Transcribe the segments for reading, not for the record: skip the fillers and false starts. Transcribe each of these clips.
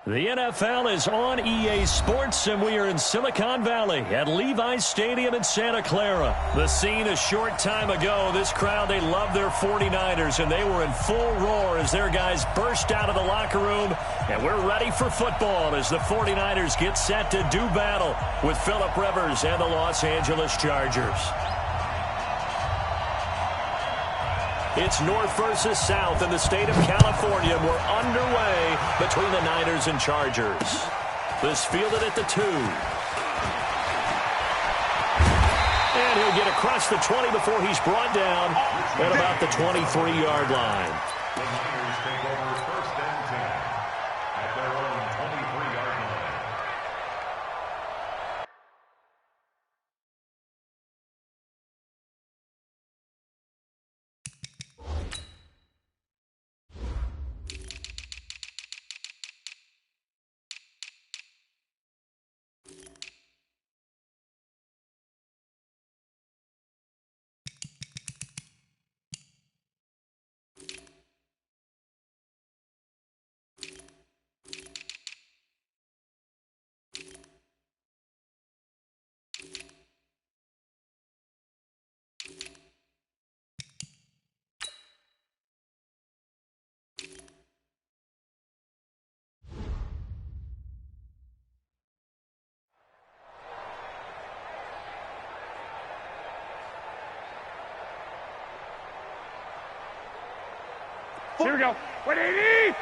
The NFL is on EA Sports, and we are in Silicon Valley at Levi's Stadium in Santa Clara. The scene a short time ago, this crowd, they love their 49ers, and they were in full roar as their guys burst out of the locker room, and we're ready for football as the 49ers get set to do battle with Philip Rivers and the Los Angeles Chargers. It's North versus South in the state of California. We're underway between the Niners and Chargers. This fielded at the 2. And he'll get across the 20 before he's brought down at about the 23-yard line. The Niners take over 1st and 10 at their own 23-yard line. Here we go. 180!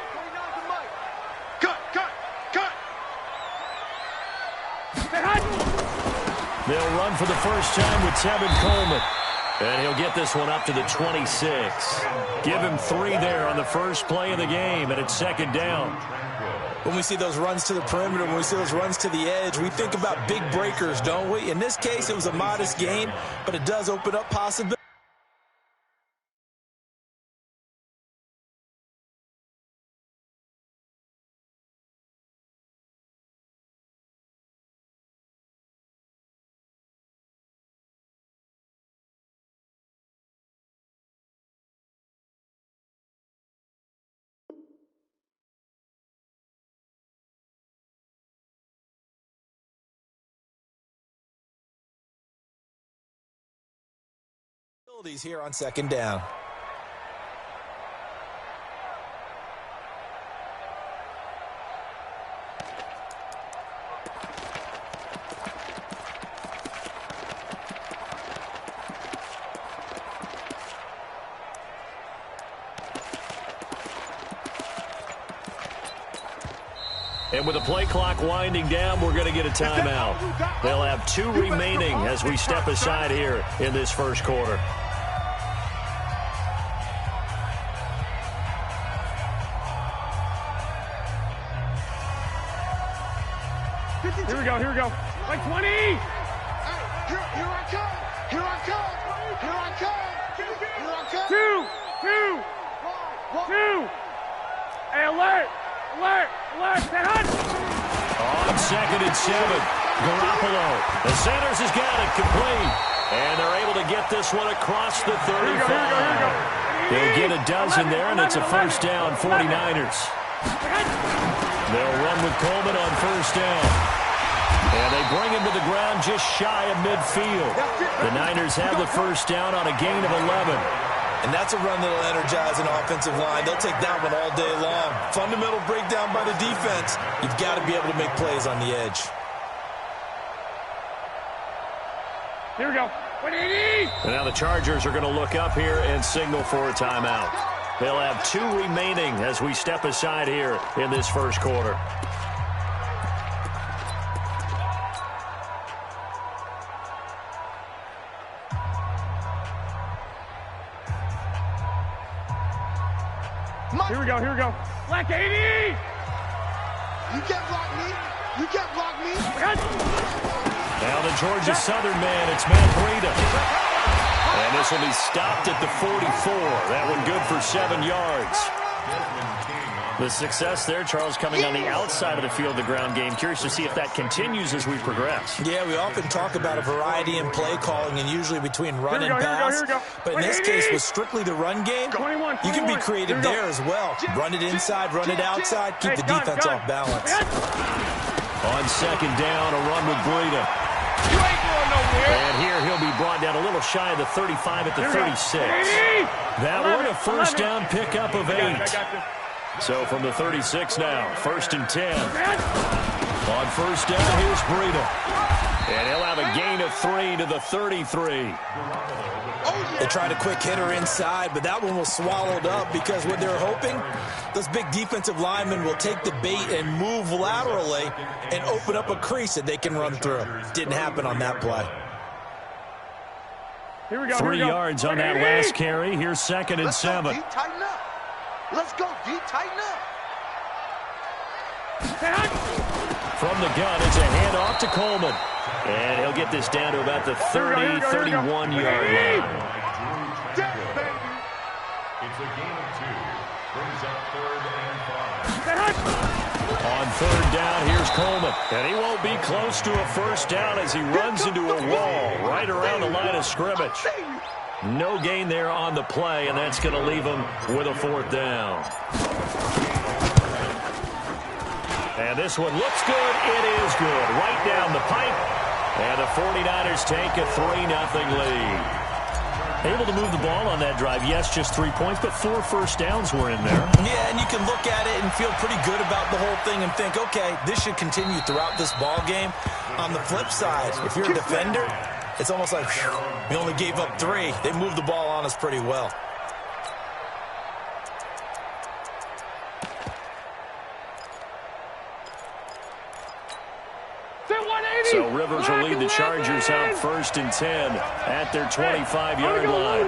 Cut! They'll run for the first time with Tevin Coleman. And he'll get this one up to the 26. Give him 3 there on the first play of the game, and it's 2nd down. When we see those runs to the perimeter, when we see those runs to the edge, we think about big breakers, don't we? In this case, it was a modest gain, but it does open up possibilities. Here on 2nd down. And with the play clock winding down, we're going to get a timeout. They'll have 2 remaining as we step aside here in this first quarter. Here we go. Like 20! Here I come! 2! Hey, alert! Head! On 2nd and 7, Garoppolo. The Sanders has got it complete. And they're able to get this one across the 35. Here we go. They'll get a dozen there, and it's a first down, 49ers. They'll run with Coleman on first down. And they bring him to the ground just shy of midfield. The Niners have the first down on a gain of 11. And that's a run that'll energize an offensive line. They'll take that one all day long. Fundamental breakdown by the defense. You've got to be able to make plays on the edge. Here we go. 180! And now the Chargers are going to look up here and signal for a timeout. They'll have 2 remaining as we step aside here in this first quarter. Here we go. Black 80! You can't block me! Now the Georgia Southern man, it's Matt Breida. And this will be stopped at the 44. That one good for 7 yards. Desmond King on The success there, Charles, coming on the outside of the field, the ground game. Curious to see if that continues as we progress. Yeah, we often talk about a variety in play calling and usually between run and pass. But in this case, with strictly the run game, you can be creative there as well. Run it inside, run it outside, keep the defense off balance. On second down, a run with Breida. You ain't going nowhere. And here he'll be brought down a little shy of the 35 at the 36. That one a first down pickup of 8. So from the 36 now, 1st and 10. On first down, here's Breida. And he'll have a gain of 3 to the 33. They tried a quick hitter inside, but that one was swallowed up because what they're hoping, those big defensive linemen will take the bait and move laterally and open up a crease that they can run through. Didn't happen on that play. Here we go. 3 yards on that last carry. Here's 2nd and 7. Let's go, D. Tighten up. Let's go, D. Tighten up. From the gun, it's a handoff to Coleman. And he'll get this down to about the 30, 31-yard line. It's a gain of 2. Brings up 3rd and 5. On 3rd down, here's Coleman. And he won't be close to a first down as he runs into a wall right around the line of scrimmage. No gain there on the play, and that's going to leave him with a 4th down. And this one looks good. It is good. Right down the pipe. And the 49ers take a 3-0 lead. Able to move the ball on that drive. Yes, just 3 points, but 4 first downs were in there. Yeah, and you can look at it and feel pretty good about the whole thing and think, okay, this should continue throughout this ball game. On the flip side, if you're a defender, it's almost like, whew, we only gave up 3. They moved the ball on us pretty well. So Rivers will lead the Chargers out 1st and 10 at their 25-yard line.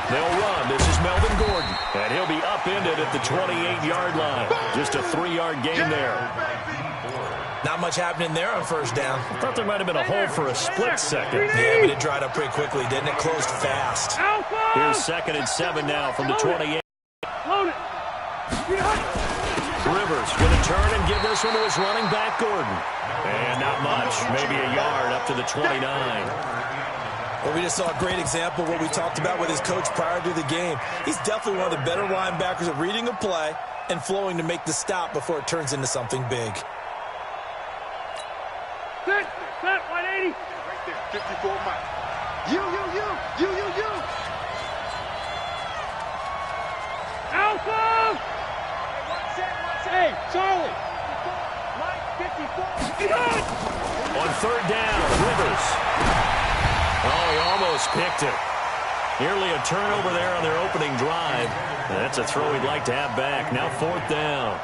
They'll run. This is Melvin Gordon. And he'll be upended at the 28-yard line. Just a 3-yard gain there. Not much happening there on first down. I thought there might have been a hole for a split second. Yeah, but it dried up pretty quickly, didn't it? Closed fast. Here's 2nd and 7 now from the 28. Rivers going to turn and give this one to his running back, Gordon. And not much, maybe a yard up to the 29. Well, we just saw a great example of what we talked about with his coach prior to the game. He's definitely one of the better linebackers at reading a play and flowing to make the stop before it turns into something big. Set, 180. Right there, 54 Mike. You. Alpha! Hey, Charlie! Mike, 54. On 3rd down, Rivers. Oh, he almost picked it. Nearly a turnover there on their opening drive. That's a throw he'd like to have back. Now 4th down.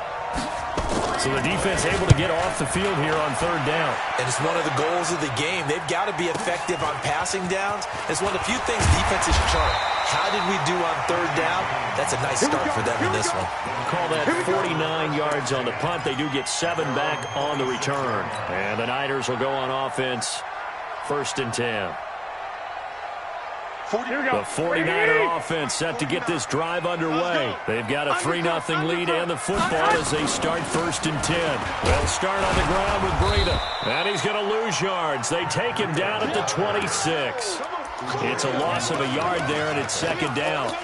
So the defense able to get off the field here on 3rd down. And it's one of the goals of the game. They've got to be effective on passing downs. It's one of the few things defenses chart. How did we do on 3rd down? That's a nice start for them in this one. Call that 49 yards on the punt. They do get 7 back on the return. And the Niners will go on offense 1st and 10. The 49er offense set to get this drive underway. They've got a 3-0 lead and the football as they start 1st and 10. They'll start on the ground with Breida. And he's going to lose yards. They take him down at the 26. It's a loss of a yard there, and it's 2nd down.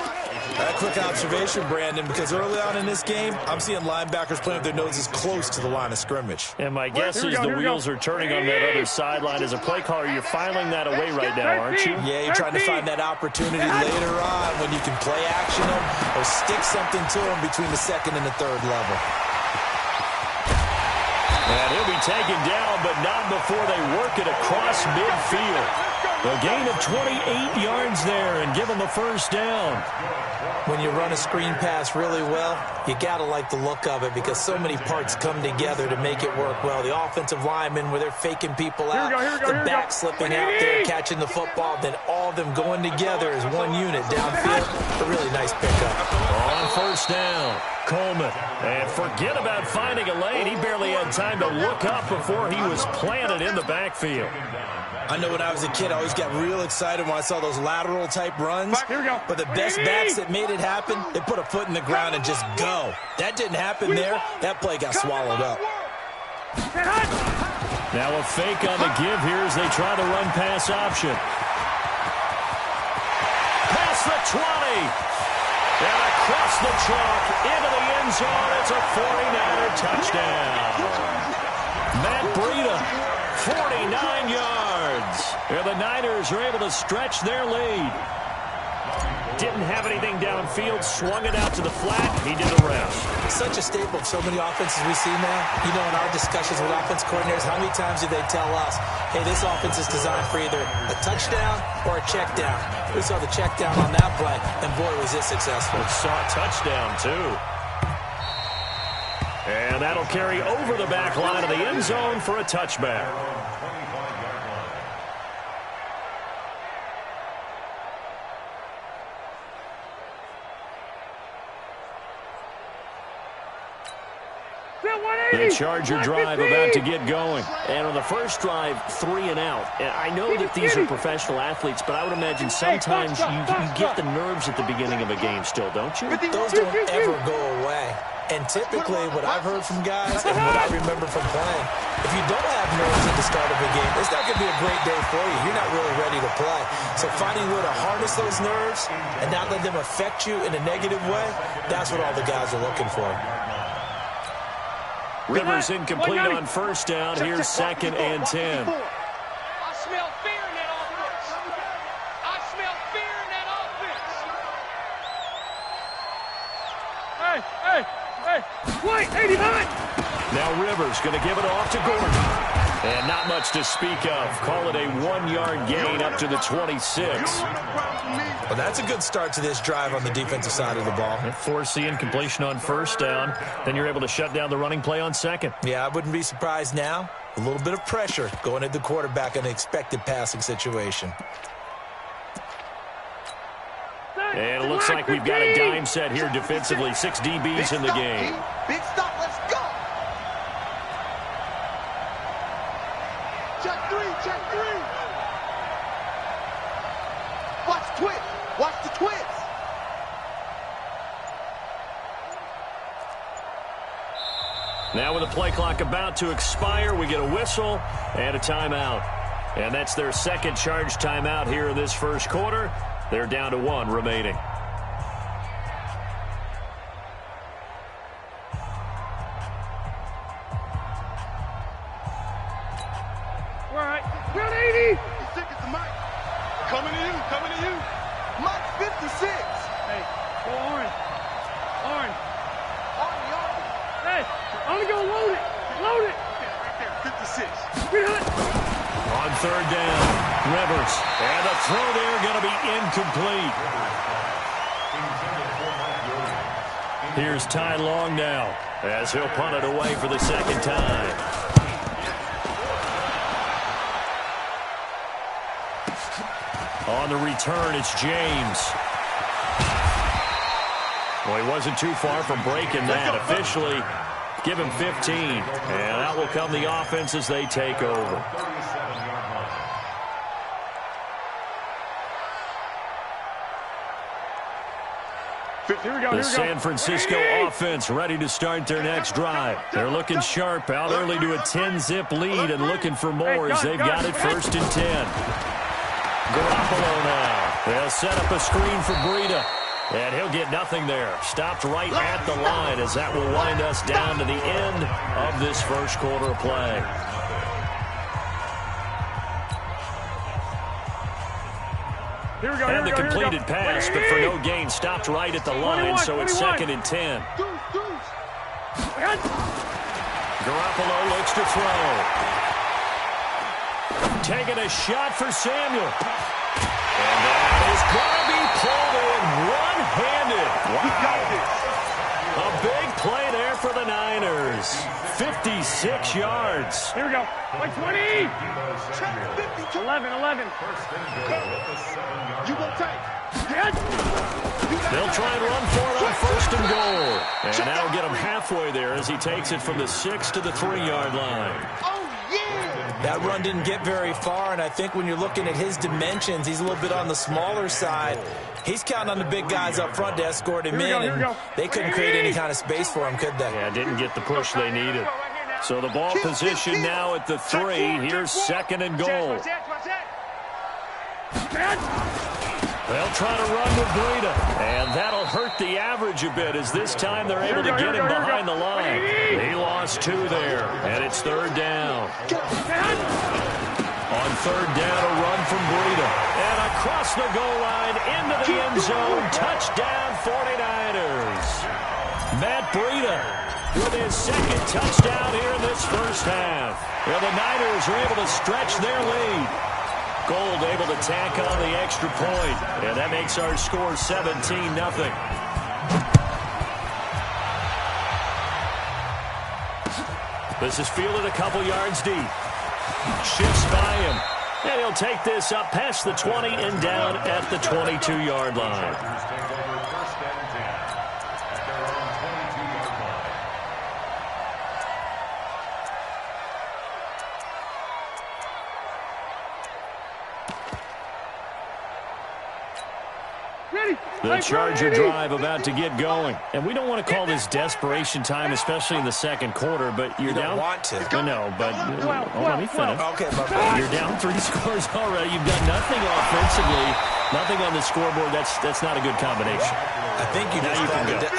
A quick observation, Brandon, because early on in this game, I'm seeing linebackers playing with their noses close to the line of scrimmage. And my guess is the wheels are turning on that other sideline. As a play caller, you're filing that away right now, aren't you? Yeah, you're trying to find that opportunity later on when you can play action them or stick something to them between the 2nd and the 3rd level. And he'll be taken down, but not before they work it across midfield. A gain of 28 yards there and give them a 1st down. When you run a screen pass really well, you got to like the look of it because so many parts come together to make it work well. The offensive linemen where they're faking people out, the back slipping out there, catching the football, then all of them going together as one unit downfield. A really nice pickup. On 1st down, Coleman. And forget about finding a lane. He barely had time to look up before he was planted in the backfield. I know when I was a kid, I always always got real excited when I saw those lateral type runs. Here we go. But the best backs that made it happen, they put a foot in the ground and just go. That didn't happen there. That play got swallowed up. Now a fake on the give here as they try the run pass option. Past the 20. And across the chalk into the end zone. It's a 49er touchdown. Matt Breida, 49 yards. And the Niners are able to stretch their lead. Didn't have anything downfield, swung it out to the flat. He did the rest. Such a staple of so many offenses we see now. You know, in our discussions with offense coordinators, how many times do they tell us, hey, this offense is designed for either a touchdown or a check down. We saw the check down on that play, and boy, was it successful. Saw a touchdown, too. And that'll carry over the back line of the end zone for a touchback. The Charger drive about to get going. And on the first drive, 3 and out. And I know that these are professional athletes, but I would imagine sometimes you get the nerves at the beginning of a game still, don't you? Those don't ever go away. And typically what I've heard from guys and what I remember from playing, if you don't have nerves at the start of a game, it's not going to be a great day for you. You're not really ready to play. So finding a way to harness those nerves and not let them affect you in a negative way, that's what all the guys are looking for. Rivers incomplete on first down. Here's 2nd and 10. I smell fear in that offense. I smell fear in that offense. Hey. Wait, 89. Now Rivers going to give it off to Gordon. And not much to speak of. Call it a 1-yard gain up to the 26. Well, that's a good start to this drive on the defensive side of the ball. Force the incompletion on first down. Then you're able to shut down the running play on second. Yeah, I wouldn't be surprised now. A little bit of pressure going at the quarterback in an expected passing situation. And it looks like we've got a dime set here defensively. 6 DBs in the game. Big stop, let's go. Check 3, check 3. Watch the twist. Watch the twist. Now with the play clock about to expire, we get a whistle and a timeout. And that's their second charge timeout here in this first quarter. They're down to 1 remaining. All right. Round 80. He's sick as the mic. Coming to you, coming to you. Mike 56. Hey, go Orange. Orange. Arnie. Hey, I'm going to go load it. Load it. Right there, 56. Get it. On third down, Rivers. And the throw there going to be incomplete. Here's Ty Long now as he'll punt it away for the second time. On the return, it's James. Well, he wasn't too far from breaking that. Officially, give him 15. And out will come the offense as they take over. The San Francisco offense ready to start their next drive. They're looking sharp, out early to a 10-zip lead and looking for more as they've got it 1st and 10. Garoppolo now. They'll set up a screen for Breida. And he'll get nothing there. Stopped right at the line as that will wind us down to the end of this first quarter of play. And the completed pass, but for no gain, stopped right at the line, so it's 2nd and 10. Garoppolo looks to throw. Taking a shot for Samuel. And that is going to be pulled in one-handed. Wow. A big play there for the Niners. 56 yards. Here we go. Like 20. 11. You go tight. They'll try and run for it on 1st and goal. And that'll get him halfway there as he takes it from the 6 to the 3-yard line. Oh, yeah. That run didn't get very far, and I think when you're looking at his dimensions, he's a little bit on the smaller side. He's counting on the big guys up front to escort him in, and they couldn't create any kind of space for him, could they? Yeah, didn't get the push they needed. So the ball position now at the 3. Here's 2nd and goal. They'll try to run with Breida, and that'll hurt the average a bit as this time they're able to get him behind the line. He lost 2 there, and it's 3rd down. On 3rd down, a run from Breida, and across the goal line into the end zone. Touchdown, 49ers. Matt Breida with his 2nd touchdown here in this first half. Well, the Niners are able to stretch their lead. Gold able to tack on the extra point, and that makes our score 17-0. This is fielded a couple yards deep. Shifts by him, and he'll take this up past the 20 and down at the 22-yard line. The Charger drive about to get going. And we don't want to call this desperation time, especially in the second quarter, but you're down. You don't want to. No, but let me finish. Okay, You're down 3 scores already. You've got nothing offensively, nothing on the scoreboard. That's not a good combination. I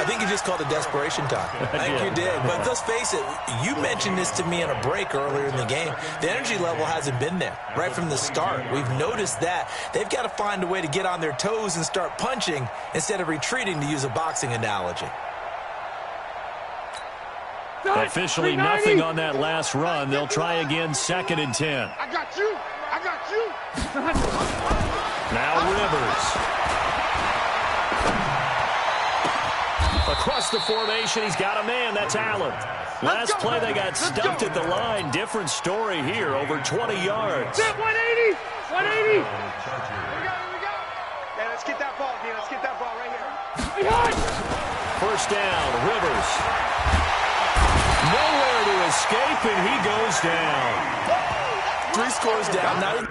think you just called it desperation time. I think you did. But let's face it, you mentioned this to me on a break earlier in the game. The energy level hasn't been there right from the start. We've noticed that. They've got to find a way to get on their toes and start punching instead of retreating, to use a boxing analogy. Officially nothing on that last run. They'll try again, 2nd and 10. I got you. I got you. Now Rivers. Across the formation, he's got a man. That's Allen. Last play, they got stumped at the line. Different story here, over 20 yards. 180. 180. Here we go. Hey, let's get that ball, D. Let's get that ball right here. First down, Rivers. Nowhere to escape, and he goes down. 3 scores down. Now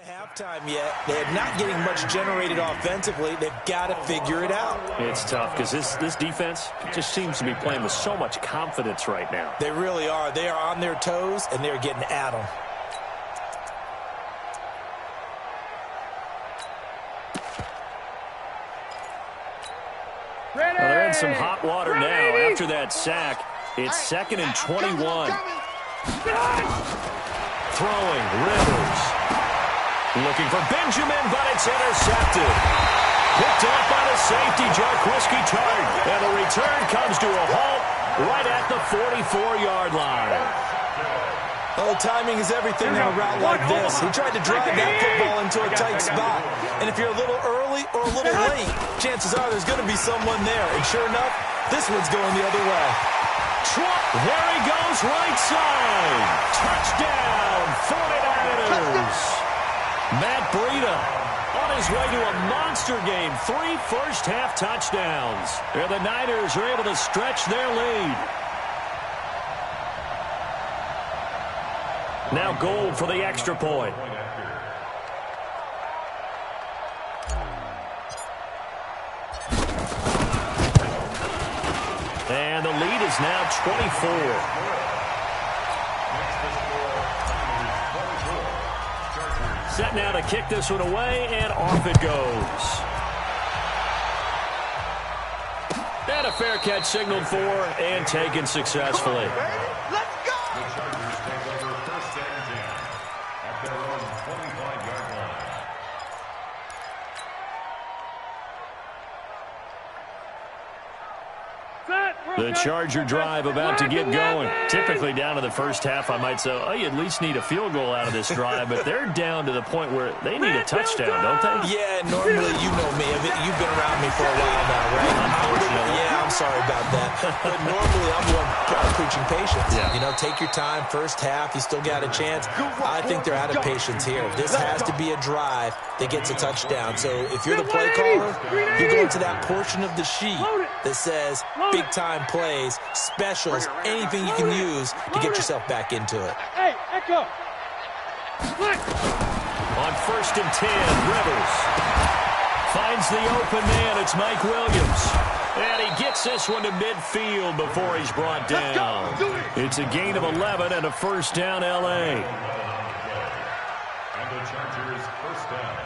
Halftime yet. They're not getting much generated offensively. They've got to figure it out. It's tough because this defense just seems to be playing with so much confidence right now. They really are. They are on their toes, and they're getting at them. Well, they're in some hot water now after that sack. It's 2nd and 21. Throwing, Rivers. Looking for Benjamin, but it's intercepted. Picked off by the safety, Jaquiski Tartt. And the return comes to a halt right at the 44-yard line. Oh, timing is everything on a route like this. He tried to drive that football into a tight spot. And if you're a little early or a little late, chances are there's going to be someone there. And sure enough, this one's going the other way. There he goes, right side. Touchdown, 49ers. Matt Breida on his way to a monster game. 3 first-half touchdowns. And the Niners are able to stretch their lead. Now Gold for the extra point. And the lead is now 24. Set now to kick this one away, and off it goes. And a fair catch signaled for and taken successfully. Let's go! The Chargers take over 1st and 10 at their own 25-yard line. The Charger drive about to get going. Typically down to the first half, I might say, oh, you at least need a field goal out of this drive, but they're down to the point where they need a touchdown, don't they? Yeah, normally, you know me. You've been around me for a while now, right? Unfortunately. Yeah, I'm sorry about that. But normally, I'm the one preaching patience. Yeah. You know, take your time. First half, you still got a chance. I think they're out of patience here. This has to be a drive that gets a touchdown. So if you're the play caller, you're going to that portion of the sheet that says big-time plays, specials, anything you can use to get yourself back into it. Hey, Echo. On 1st and 10, Rivers finds the open man. It's Mike Williams. And he gets this one to midfield before he's brought down. It's a gain of 11 and a first down, L.A. And the Chargers first down.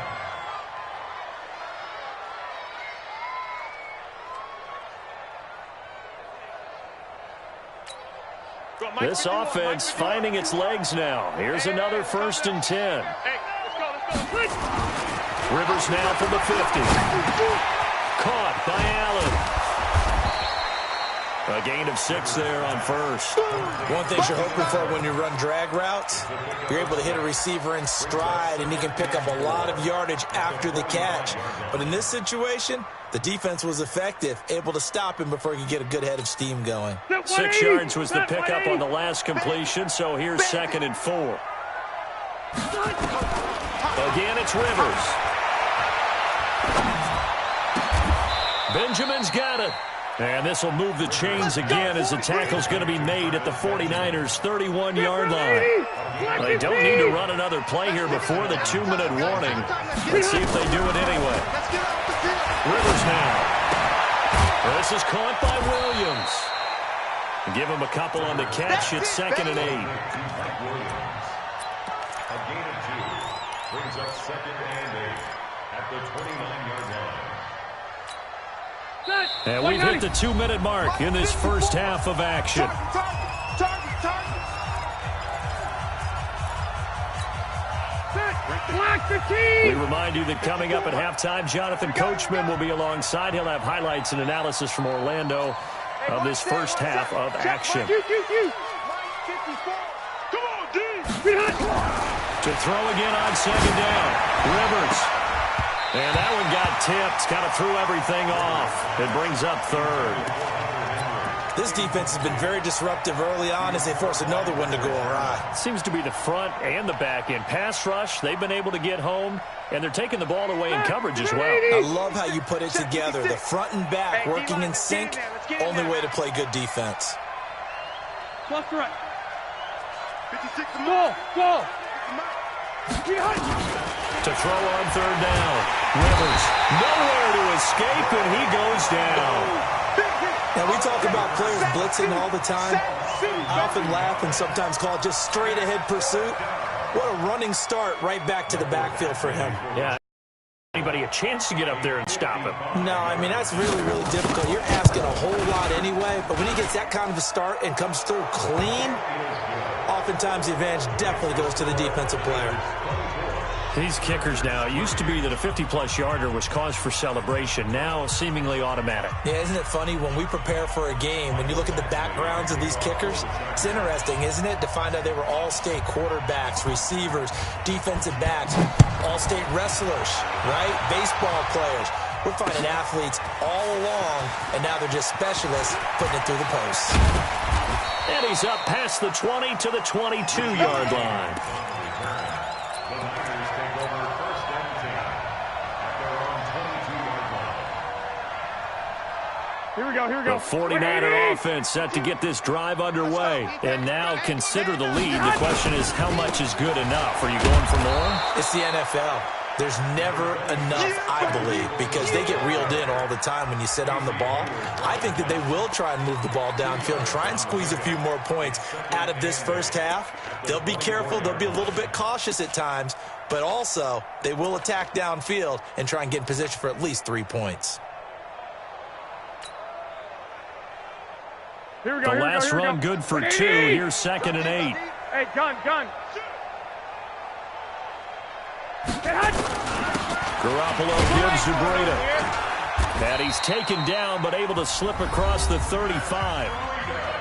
This offense finding its legs now. Here's another 1st and 10. Rivers now from the 50. Caught by Allen. A gain of 6 there on first. One thing you're hoping for when you run drag routes, you're able to hit a receiver in stride, and he can pick up a lot of yardage after the catch. But in this situation, the defense was effective, able to stop him before he could get a good head of steam going. 6 yards was the pickup on the last completion, so here's 2nd and 4. Again, it's Rivers. Benjamin's got it. And this will move the chains again as the tackle's going to be made at the 49ers' 31-yard line. They don't need to run another play here before the 2-minute warning. Let's see if they do it anyway. Rivers now. This is caught by Williams. Give him a couple on the catch. It's 2nd and 8. A gain of 2 brings up 2nd and 8 at the 29-yard line. And we've hit the 2-minute mark in this first half of action. We remind you that coming up at halftime, Jonathan Coachman will be alongside. He'll have highlights and analysis from Orlando of this first half of action. To throw again on 2nd down. Rivers. And that one got tipped. Kind of threw everything off. It brings up 3rd. This defense has been very disruptive early on as they force another one to go awry. Seems to be the front and the back end. Pass rush, they've been able to get home, and they're taking the ball away in coverage as well. I love how you put it together. The front and back working in sync, only way to play good defense. Left right. 56 go. To throw on third down. Rivers, nowhere to escape, and he goes down. Now, we talk about players blitzing all the time. I often laugh and sometimes call it just straight-ahead pursuit. What a running start right back to the backfield for him. Yeah. Anybody a chance to get up there and stop him? No, I mean, that's really, really difficult. You're asking a whole lot anyway, but when he gets that kind of a start and comes through clean, oftentimes the advantage definitely goes to the defensive player. These kickers now, it used to be that a 50-plus yarder was cause for celebration. Now, seemingly automatic. Yeah, isn't it funny when we prepare for a game, when you look at the backgrounds of these kickers, it's interesting, isn't it, to find out they were all-state quarterbacks, receivers, defensive backs, all-state wrestlers, right? Baseball players. We're finding athletes all along, and now they're just specialists putting it through the posts. And he's up past the 20 to the 22-yard line. Here we go. The 49er offense set to get this drive underway. And now consider the lead. The question is, how much is good enough? Are you going for more? It's the NFL. There's never enough, I believe, because they get reeled in all the time when you sit on the ball. I think that they will try and move the ball downfield and try and squeeze a few more points out of this first half. They'll be careful. They'll be a little bit cautious at times, but also they will attack downfield and try and get in position for at least 3 points. Here we go. The last run good for 2. Here's 2nd and 8. Hey, gun. Garoppolo gives to Breida. And he's taken down, but able to slip across the 35.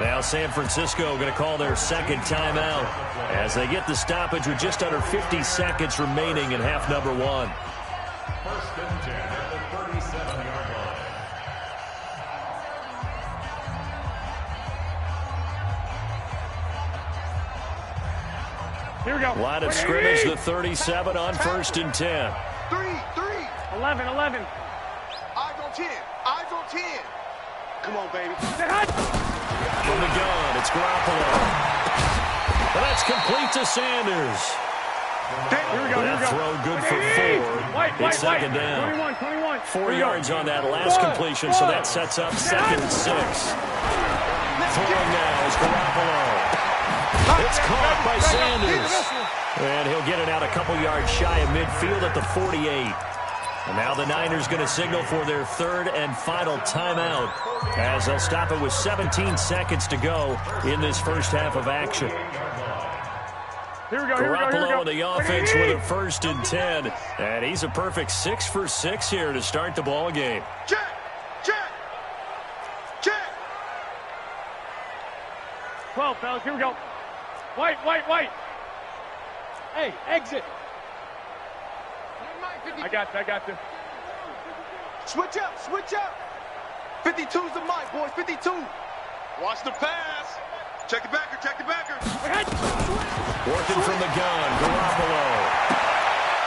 Now San Francisco going to call their second timeout as they get the stoppage with just under 50 seconds remaining in half number 1. 1st and 10 at the 37-yard line. Here we go. Line of scrimmage, the 37 on 1st and 10. 3. 11. Eyes on 10. Come on, baby. From the gun, it's Garoppolo. And that's complete to Sanders. Here we go. That throw good for 4. It's 2nd down. 21. 4 yards on that last completion, so that sets up 2nd and 6. Throwing now is Garoppolo. It's caught by Sanders. And he'll get it out a couple yards shy of midfield at the 48. And now the Niners going to signal for their 3rd and final timeout as they'll stop it with 17 seconds to go in this first half of action. Here we go. Garoppolo and the offense with a 1st and 10. And he's a perfect 6 for 6 here to start the ball game. Check. 12, fellas. Here we go. White. Hey, exit. I got you. Switch up. 52's the mic, boys. 52. Watch the pass. Check the backer. Working from the gun, Garoppolo.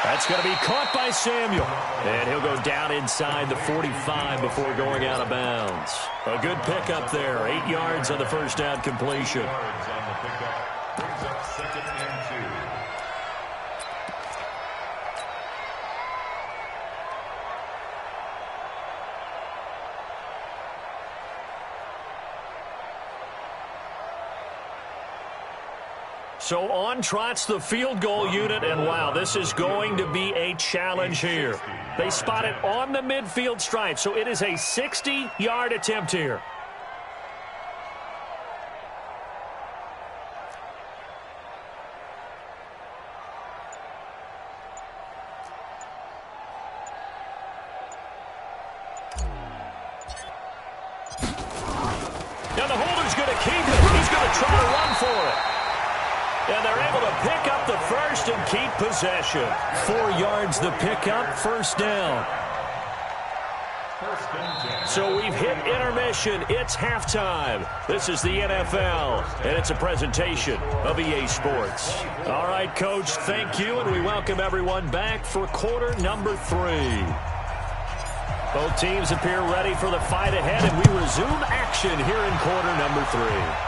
That's going to be caught by Samuel. And he'll go down inside the 45 before going out of bounds. A good pickup there. 8 yards on the first down completion. Yards on the pickup. Brings up 2nd and 2. So on trots the field goal unit, and wow, this is going to be a challenge here. They spot it on the midfield stripe, so it is a 60-yard attempt here. Now the holder's going to keep it. He's going to try to run for it. And they're able to pick up the first and keep possession. 4 yards the pickup, 1st down. So we've hit intermission. It's halftime. This is the NFL, and it's a presentation of EA Sports. All right, Coach, thank you, and we welcome everyone back for quarter number 3. Both teams appear ready for the fight ahead, and we resume action here in quarter number 3.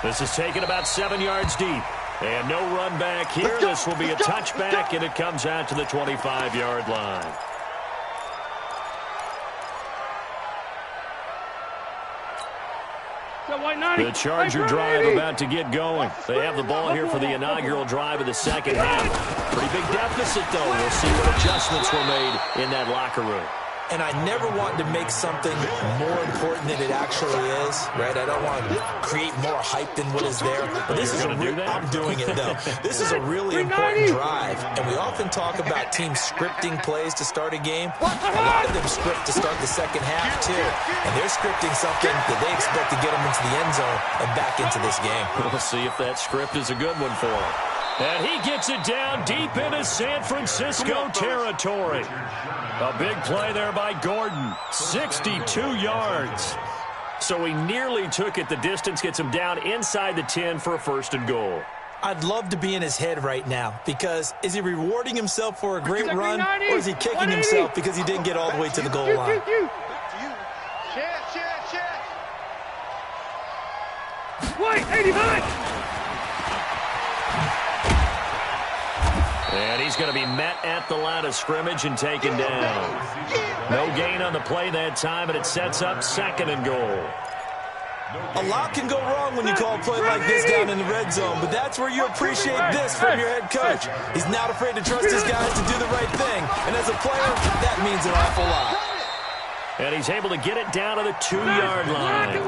This is taken about 7 yards deep. And no run back here. This will be a touchback, and it comes out to the 25-yard line. The Charger drive about to get going. They have the ball here for the inaugural drive of the second half. Pretty big deficit, though. We'll see what adjustments were made in that locker room. And I never want to make something more important than it actually is, right? I don't want to create more hype than what is there. But this is I'm doing it, though. This is a really important drive. And we often talk about teams scripting plays to start a game. A lot of them script to start the second half, too. And they're scripting something that they expect to get them into the end zone and back into this game. We'll see if that script is a good one for them. And he gets it down deep into San Francisco territory. A big play there by Gordon. 62 yards. So he nearly took it the distance, gets him down inside the 10 for a 1st and goal. I'd love to be in his head right now, because is he rewarding himself for a great run, or is he kicking himself because he didn't get all the way to the goal line? Wait, 89! And he's going to be met at the line of scrimmage and taken down. No gain on the play that time, and it sets up 2nd and goal. A lot can go wrong when you call a play like this down in the red zone, but that's where you appreciate this from your head coach. He's not afraid to trust his guys to do the right thing, and as a player, that means an awful lot. And he's able to get it down to the 2-yard line.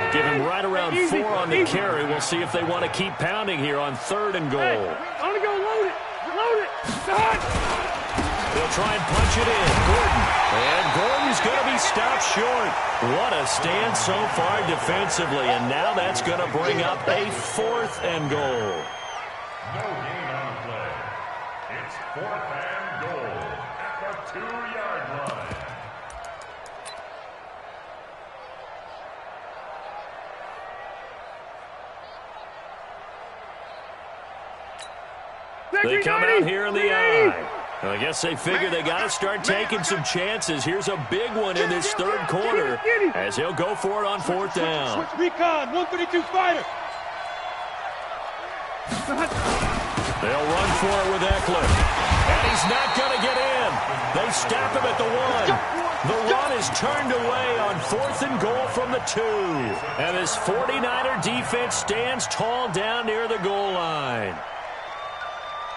Give him right around 4 on the carry. We'll see if they want to keep pounding here on 3rd and goal. I want to go load it. Load it. They'll try and punch it in. Gordon. And Gordon's going to be stopped short. What a stand so far defensively. And now that's going to bring up a 4th and goal. No gain on the play. It's 4th and goal at the 2-yard line. They come out here in the I. I guess they figure they got to start taking some chances. Here's a big one in this 3rd quarter as he'll go for it on 4th down. Recon, 132 fighter. They'll run for it with Eckler. And he's not going to get in. They stop him at the 1. The run is turned away on 4th and goal from the 2. And this 49er defense stands tall down near the goal line.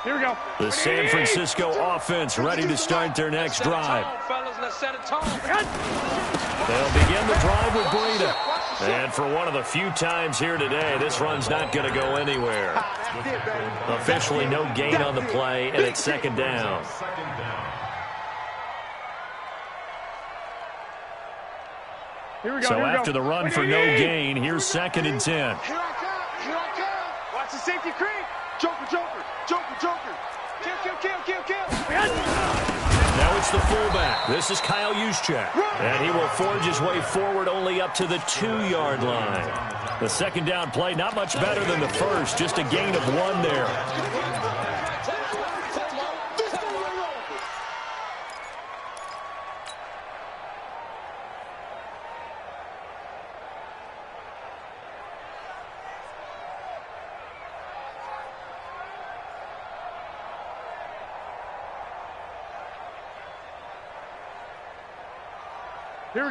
Here we go. The San Francisco offense ready to start their next drive. They'll begin the drive with Breida. And for one of the few times here today, this run's not going to go anywhere. Officially no gain on the play, and it's 2nd down. Here we go. So after the run for no gain, here's 2nd and 10. Here I come. Here I come. Watch the safety creep. Joker, Joker. Joker, Joker. Kill, kill, kill, kill, kill. Now it's the fullback. This is Kyle Juszczyk. And he will forge his way forward only up to the 2-yard line. The 2nd down play, not much better than the first. Just a gain of 1 there.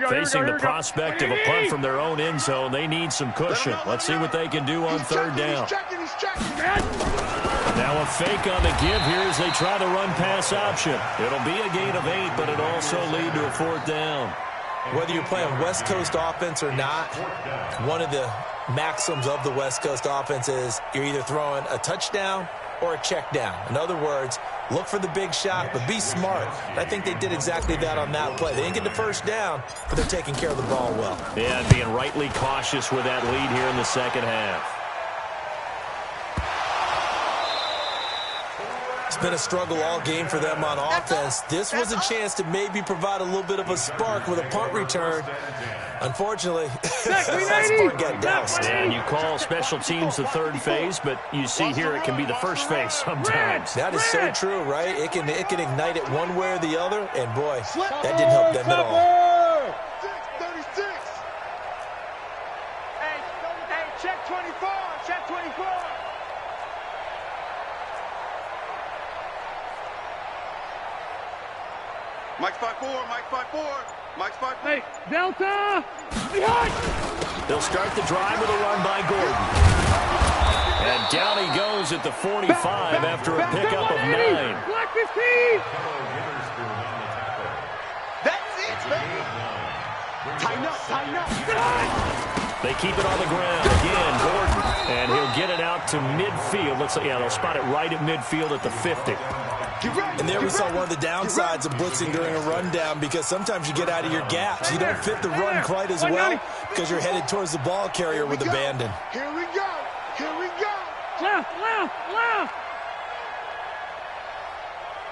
Facing the prospect of a punt from their own end zone, they need some cushion. Let's see what they can do on 3rd down. Now a fake on the give here as they try the run-pass option. It'll be a gain of 8, but it'll also lead to a 4th down. Whether you're playing West Coast offense or not, one of the maxims of the West Coast offense is you're either throwing a touchdown or a check down. In other words, look for the big shot, but be smart. I think they did exactly that on that play. They didn't get the 1st down, but they're taking care of the ball well. Yeah, and being rightly cautious with that lead here in the 2nd half. It's been a struggle all game for them on offense. This was a chance to maybe provide a little bit of a spark with a punt return. Unfortunately, that spark got doused. Yeah, and you call special teams the 3rd phase, but you see here it can be the 1st phase sometimes. That is so true, right? It can ignite it one way or the other, and boy, that didn't help them at all. 636. Hey, check 24, check 24. Mike's 5'4", Mike's 5'4", Mike's 5'4". Hey, Delta! Behind! They'll start the drive with a run by Gordon. And down he goes at the 45 after a pickup of 9. Black 15! That's it, baby! Tighten up, tighten up! They keep it on the ground. Again, Gordon. And he'll get it out to midfield. Looks like, yeah, they'll spot it right at midfield at the 50. And there we saw one of the downsides of blitzing during a rundown, because sometimes you get out of your gaps. You don't fit the run quite as well because you're headed towards the ball carrier with abandon. Here we go! Here we go! Left!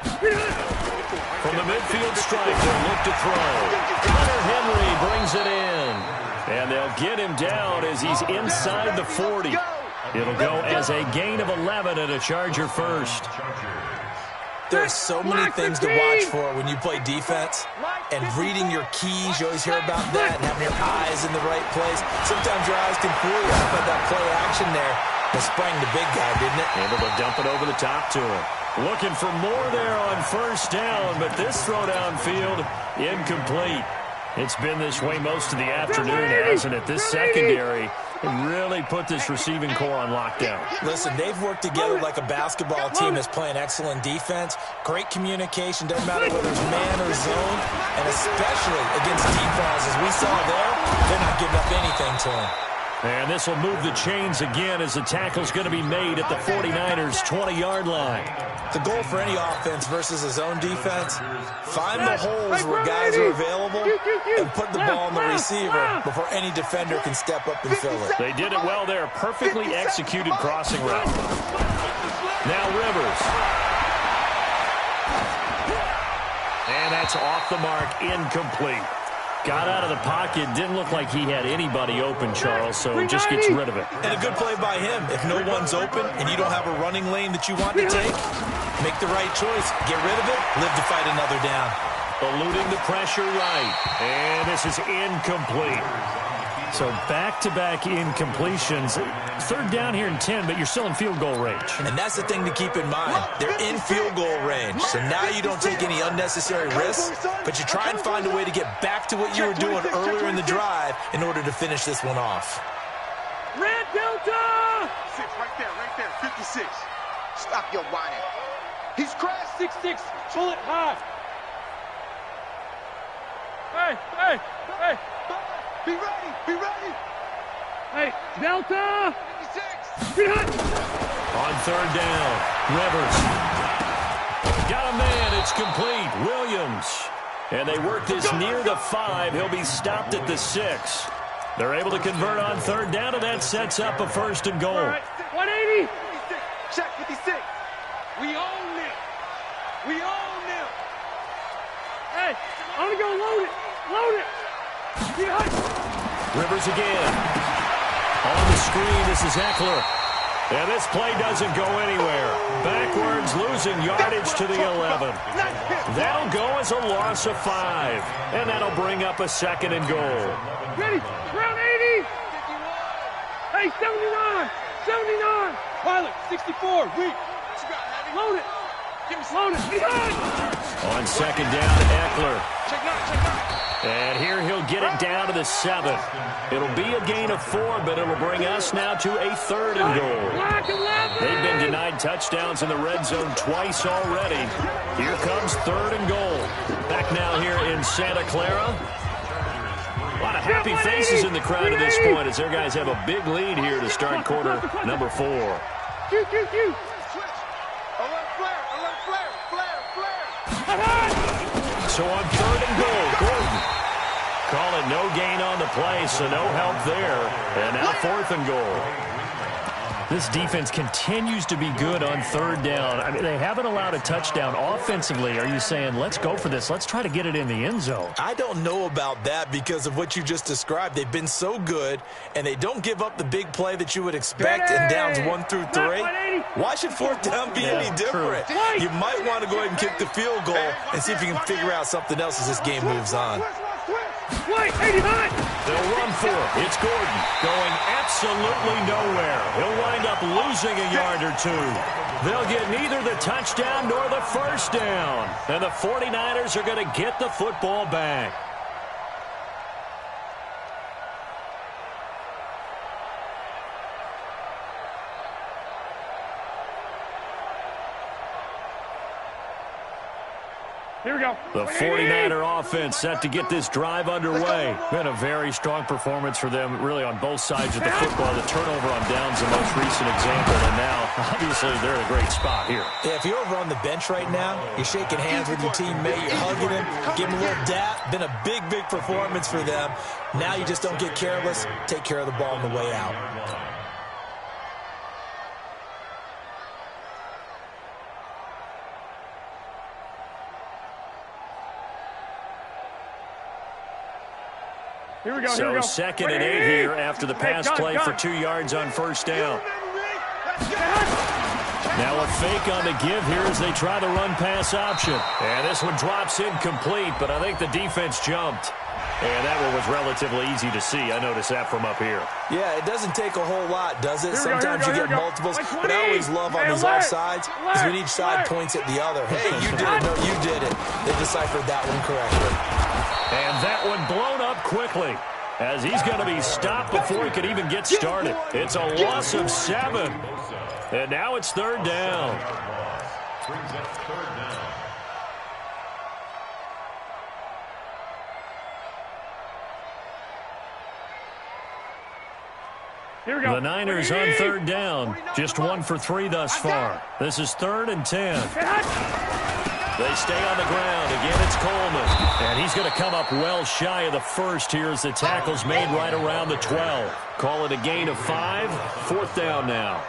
From the midfield stripe, they'll look to throw. Hunter Henry brings it in. And they'll get him down as he's inside the 40. It'll go as a gain of 11 and a Charger first. There's so many things to watch for when you play defense, and reading your keys, you always hear about that, and having your eyes in the right place. Sometimes your eyes can fool you. How about that play action there? That sprang the big guy, didn't it? Able to dump it over the top to him. Looking for more there on first down, but this throw downfield, incomplete. It's been this way most of the afternoon, hasn't it? This secondary really put this receiving core on lockdown. Listen, they've worked together like a basketball team that's playing excellent defense. Great communication, doesn't matter whether it's man or zone, and especially against deep balls, as we saw there, they're not giving up anything to them. And this will move the chains again as the tackle's going to be made at the 49ers' 20-yard line. The goal for any offense versus a zone defense, find the holes where guys are available and put the ball on the receiver before any defender can step up and fill it. They did it well there. Perfectly executed crossing route. Now Rivers. And that's off the mark, incomplete. Got out of the pocket. Didn't look like he had anybody open, Charles, so just gets rid of it. And a good play by him. If no one's open and you don't have a running lane that you want to take, make the right choice. Get rid of it. Live to fight another down. Eluding the pressure right. And this is incomplete. So back-to-back incompletions. Third down here in 10, but you're still in field goal range. And that's the thing to keep in mind. They're in field goal range. So now you don't take any unnecessary risks, but you try and find a way to get back to what you were doing earlier in the drive in order to finish this one off. Red Delta! 6, right there, 56. Stop your whining. He's crashed. 6-6, bullet high. Hey! Be ready, be ready. Hey, Delta! 56. Behind! On third down, Rivers. Got a man, it's complete. Williams. And they work this near the 5. He'll be stopped at the 6. They're able to convert on third down, and that sets up a first and goal. All right, 180. Check 56. We own them. We own them. Hey, I'm going to go load it. Load it. Behind. Rivers again. On the screen, this is Eckler. And this play doesn't go anywhere. Backwards, losing yardage to the 11. That'll go as a loss of 5. And that'll bring up a second and goal. Ready. Round 80. Hey, 79. 79. Pilot, 64. Weak. Load it. Load it. Behind. On second down, Eckler. Check 9, check 9. And here he'll get it down to the 7. It'll be a gain of 4, but it'll bring us now to a third and goal. They've been denied touchdowns in the red zone twice already. Here comes third and goal. Back now here in Santa Clara. A lot of happy faces in the crowd at this point as their guys have a big lead here to start quarter number 4. Q. Alert flare. So on third and goal, Gordon. Call it no gain on the play, so no help there. And now fourth and goal. This defense continues to be good on third down. I mean, they haven't allowed a touchdown offensively. Are you saying, let's go for this? Let's try to get it in the end zone. I don't know about that because of what you just described. They've been so good, and they don't give up the big play that you would expect in downs 1 through 3. Why should fourth down be any different? You might want to go ahead and kick the field goal and see if you can figure out something else as this game moves on. Wait, 89. They'll run for it. It's Gordon going absolutely nowhere. He'll wind up losing a yard or two. They'll get neither the touchdown nor the first down. And the 49ers are going to get the football back. Here we go. The 49er offense set to get this drive underway. Been a very strong performance for them, really, on both sides of the football. The turnover on downs, the most recent example, and now, obviously, they're in a great spot here. Yeah, if you're over on the bench right now, you're shaking hands with your teammate, you're hugging him, giving him a little dap. Been a big, big performance for them. Now you just don't get careless. Take care of the ball on the way out. Here we go, so 2nd and 8 here after the pass play for 2 yards on first down. Now a fake on the give here as they try the run-pass option. And this one drops incomplete, but I think the defense jumped. And that one was relatively easy to see. I noticed that from up here. Yeah, it doesn't take a whole lot, does it? Sometimes you get multiples, but I always love on these offsides is when each side points at the other. Hey, you did it. No, you did it. They deciphered that one correctly. And that one blown up quickly as he's going to be stopped before he could even get started. It's a loss of 7. And now it's 3rd down. Brings up 3rd down. Here we go. The Niners on 3rd down. Just 1 for 3 thus far. This is 3rd and 10. They stay on the ground. Again, it's Coleman. And he's going to come up well shy of the first here as the tackle's made right around the 12. Call it a gain of 5. 4th down now.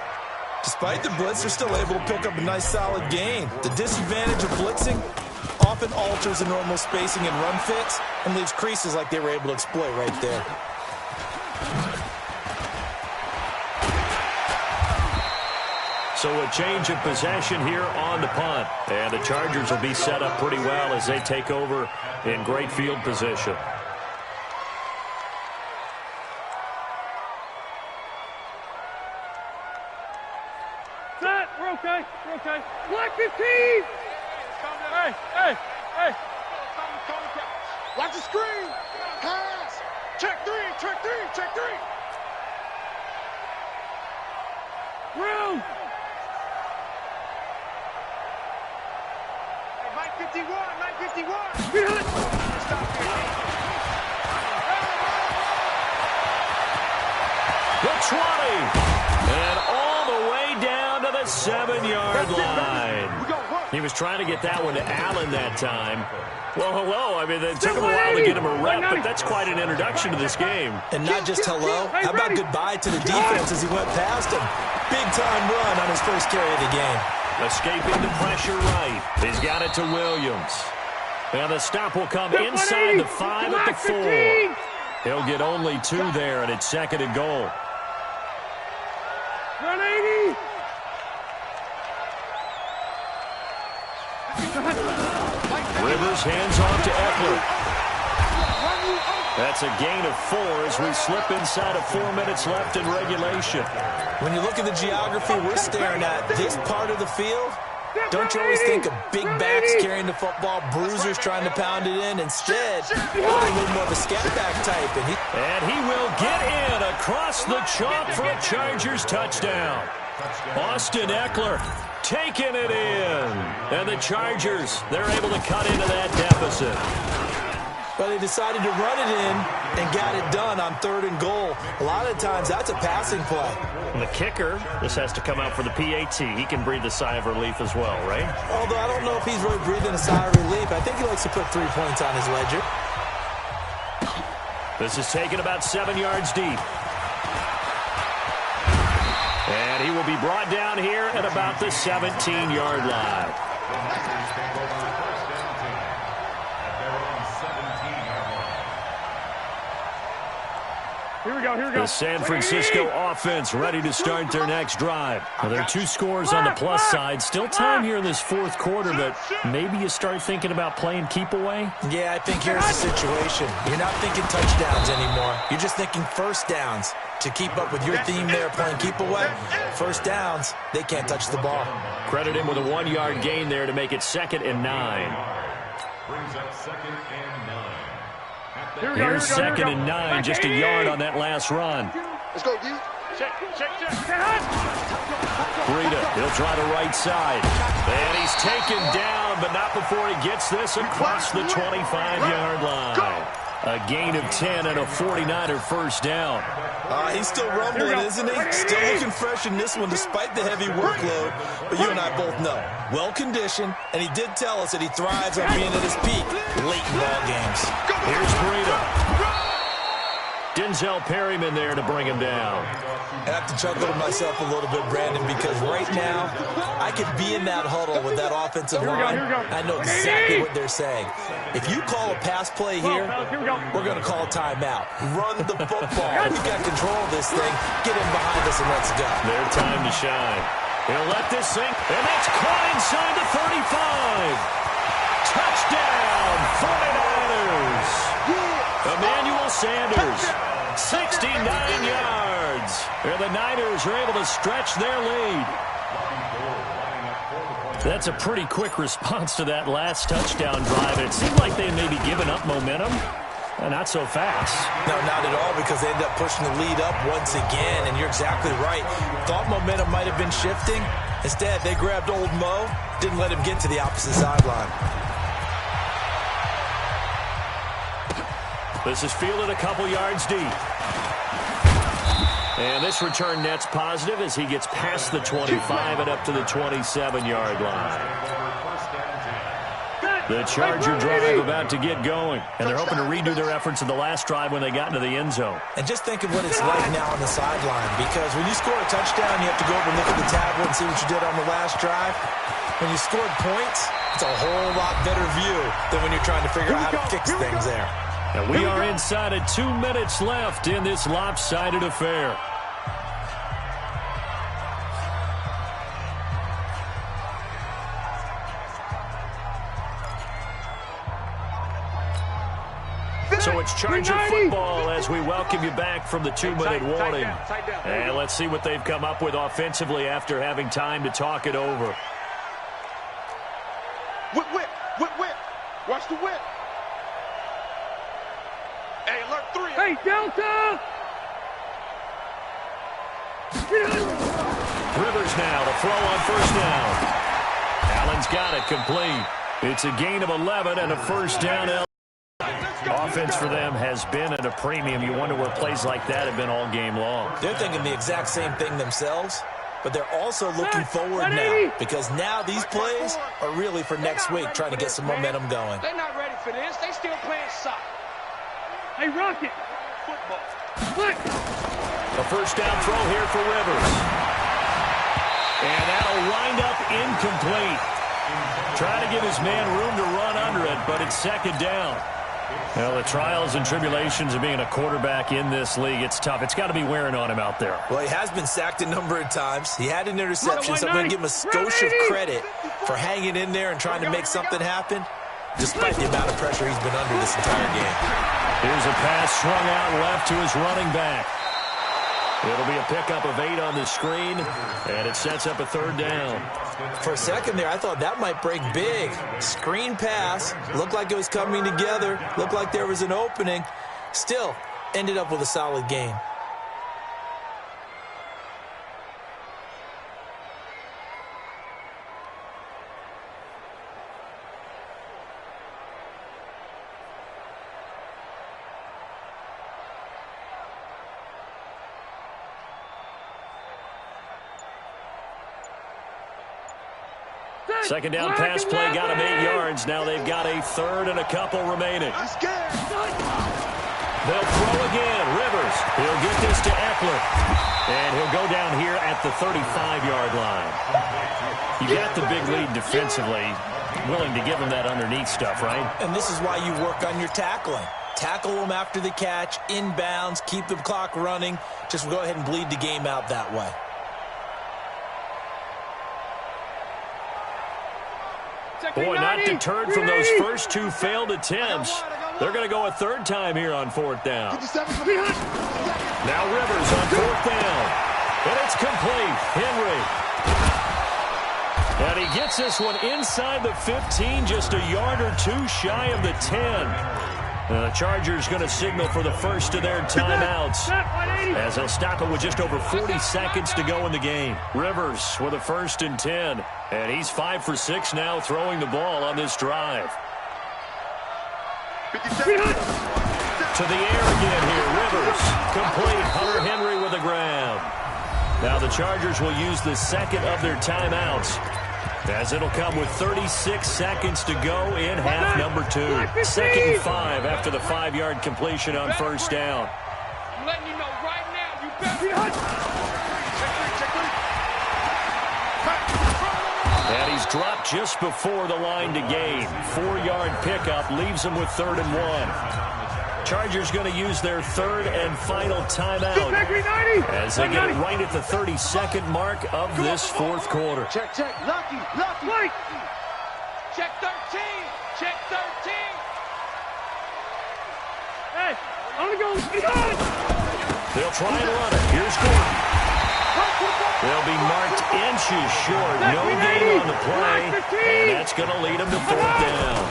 Despite the blitz, they're still able to pick up a nice solid gain. The disadvantage of blitzing often alters the normal spacing and run fits and leaves creases like they were able to exploit right there. So a change of possession here on the punt. And the Chargers will be set up pretty well as they take over in great field position. Set. We're okay. We're okay. Black 15. Hey, hey, hey. Watch the screen. Pass. Check 3, check 3, check 3. Room. 951. Get it. The 20. And all the way down to the 7-yard line. He was trying to get that one to Allen that time. Well, hello. I mean, it took him a while to get him a rep, but that's quite an introduction to this game. And not just hello. How about goodbye to the defense as he went past him? Big-time run on his first carry of the game. Escaping the pressure right. He's got it to Williams. And the stop will come inside the 5 at the 4. He'll get only 2 there, and it's 2nd and goal. 180. Rivers hands off to Eckler. That's a gain of 4 as we slip inside of 4 minutes left in regulation. When you look at the geography we're staring at, this part of the field, don't you always think of big backs carrying the football, bruisers trying to pound it in? Instead, a little more of a scat back type. And he will get in across the chalk for a Chargers touchdown. Austin Eckler taking it in. And the Chargers, they're able to cut into that deficit. But they decided to run it in and got it done on 3rd and goal. A lot of times, that's a passing play. And the kicker, this has to come out for the PAT. He can breathe a sigh of relief as well, right? Although I don't know if he's really breathing a sigh of relief. I think he likes to put 3 points on his ledger. This is taken about 7 yards deep. And he will be brought down here at about the 17-yard line. Here we go. The San Francisco offense ready to start their next drive. Well, there are 2 scores on the plus side. Still time here in this 4th quarter, but maybe you start thinking about playing keep away? Yeah, I think here's the situation. You're not thinking touchdowns anymore. You're just thinking first downs. To keep up with your theme there, playing keep away, first downs, they can't touch the ball. Credit him with a 1-yard gain there to make it 2nd and 9. Brings up 2nd and 9. Here's 2nd and 9, just a yard on that last run. Let's go, D. Check. Breida, he'll try the right side. And he's taken down, but not before he gets this across the 25-yard line. A gain of 10 and a 49er first down. He's still rumbling, isn't he? Still looking fresh in this one despite the heavy workload. But you and I both know, well-conditioned, and he did tell us that he thrives on being at his peak late in ball games. Here's Breida. Denzel Perryman there to bring him down. I have to chuckle to myself a little bit, Brandon, because right now I could be in that huddle with that offensive line. I know exactly what they're saying. If you call a pass play here, we're going to call a timeout. Run the football. We've got control of this thing. Get in behind us and let's go. Their time to shine. He'll let this sink, and that's caught inside the 35. Touchdown, 49ers. Emmanuel Sanders, 69 yards. And the Niners are able to stretch their lead. That's a pretty quick response to that last touchdown drive. It seemed like they may be giving up momentum. Not so fast. No, not at all, because they ended up pushing the lead up once again, and you're exactly right. Thought momentum might have been shifting. Instead, they grabbed old Mo, didn't let him get to the opposite sideline. This is fielded a couple yards deep. And this return net's positive as he gets past the 25 and up to the 27-yard line. The Charger drive about to get going, and they're hoping to redo their efforts in the last drive when they got into the end zone. And just think of what it's like now on the sideline, because when you score a touchdown, you have to go over and look at the tablet and see what you did on the last drive. When you scored points, it's a whole lot better view than when you're trying to figure out how to fix things there. And we are inside of 2 minutes left in this lopsided affair. So it's Charger football as we welcome you back from the 2-minute warning. And let's see what they've come up with offensively after having time to talk it over. Whip. Watch the whip. Hey, alert 3. Hey, Delta! Rivers now to throw on first down. Allen's got it complete. It's a gain of 11 and a first down. Offense for them has been at a premium. You wonder where plays like that have been all game long. They're thinking the exact same thing themselves, but they're also looking forward now, because now these plays are really for next week, trying to get some momentum going. They're not ready for this. They still playing soccer. Hey, Rocket. Football. Look. A first down throw here for Rivers. And that'll wind up incomplete. Trying to give his man room to run under it, but it's second down. Well, the trials and tribulations of being a quarterback in this league, it's tough. It's got to be wearing on him out there. Well, he has been sacked a number of times. He had an interception, so I'm going to give him a skosh of credit for hanging in there and trying to make something happen, despite the amount of pressure he's been under this entire game. Here's a pass swung out left to his running back. It'll be a pickup of 8 on the screen, and it sets up a third down. For a second there, I thought that might break big. Screen pass. Looked like it was coming together. Looked like there was an opening. Still, ended up with a solid game. Second down pass play got him 8 yards. Now they've got a third and a couple remaining. They'll throw again. Rivers. He'll get this to Eckler. And he'll go down here at the 35-yard line. You got the big lead defensively. Willing to give him that underneath stuff, right? And this is why you work on your tackling. Tackle them after the catch, inbounds, keep the clock running. Just go ahead and bleed the game out that way. Boy, not deterred from those first two failed attempts. They're going to go a third time here on fourth down. Now Rivers on fourth down. And it's complete. Henry. And he gets this one inside the 15, just a yard or two shy of the 10. And the Chargers going to signal for the first of their timeouts, as they'll stop it with just over 40 seconds to go in the game. Rivers with a 1st and 10. And he's 5 for 6 now throwing the ball on this drive. To the air again here. Rivers complete. Hunter Henry with the ground. Now the Chargers will use the second of their timeouts, as it'll come with 36 seconds to go in half number 2. 2nd and 5 after the 5-yard completion on first down. I'm letting you know right now, you better. And he's dropped just before the line to gain. 4-yard pickup leaves him with 3rd and 1. Chargers going to use their 3rd and final timeout as they get it right at the 32nd mark of this 4th quarter. Check, lucky. Check 13, check 13. Hey, I'm going to go. They'll try and run it. Here's Gordon. They'll be marked inches short. No gain on the play, and that's going to lead them to 4th down.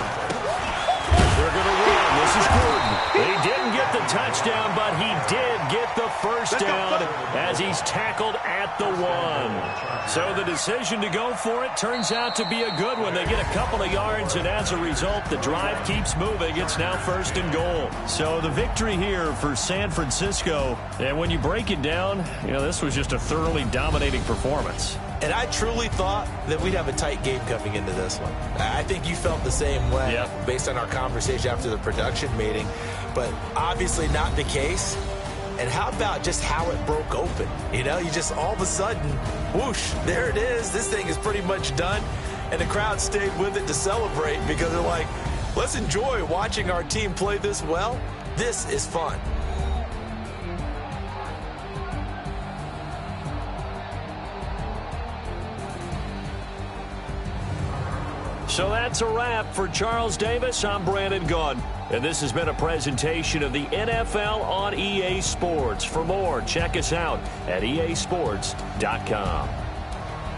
They're going to run. This is Gordon. He didn't get the touchdown, but he did get the first down as he's tackled at the 1. So the decision to go for it turns out to be a good one. They get a couple of yards, and as a result, the drive keeps moving. It's now 1st and goal. So the victory here for San Francisco, and when you break it down, this was just a thoroughly dominating performance. And I truly thought that we'd have a tight game coming into this one. I think you felt the same way based on our conversation after the production meeting, but obviously not the case. And how about just how it broke open? You just all of a sudden, whoosh, there it is. This thing is pretty much done. And the crowd stayed with it to celebrate because they're like, let's enjoy watching our team play this well. This is fun. So that's a wrap for Charles Davis. I'm Brandon Gunn, and this has been a presentation of the NFL on EA Sports. For more, check us out at easports.com.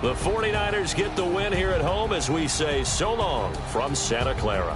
The 49ers get the win here at home as we say so long from Santa Clara.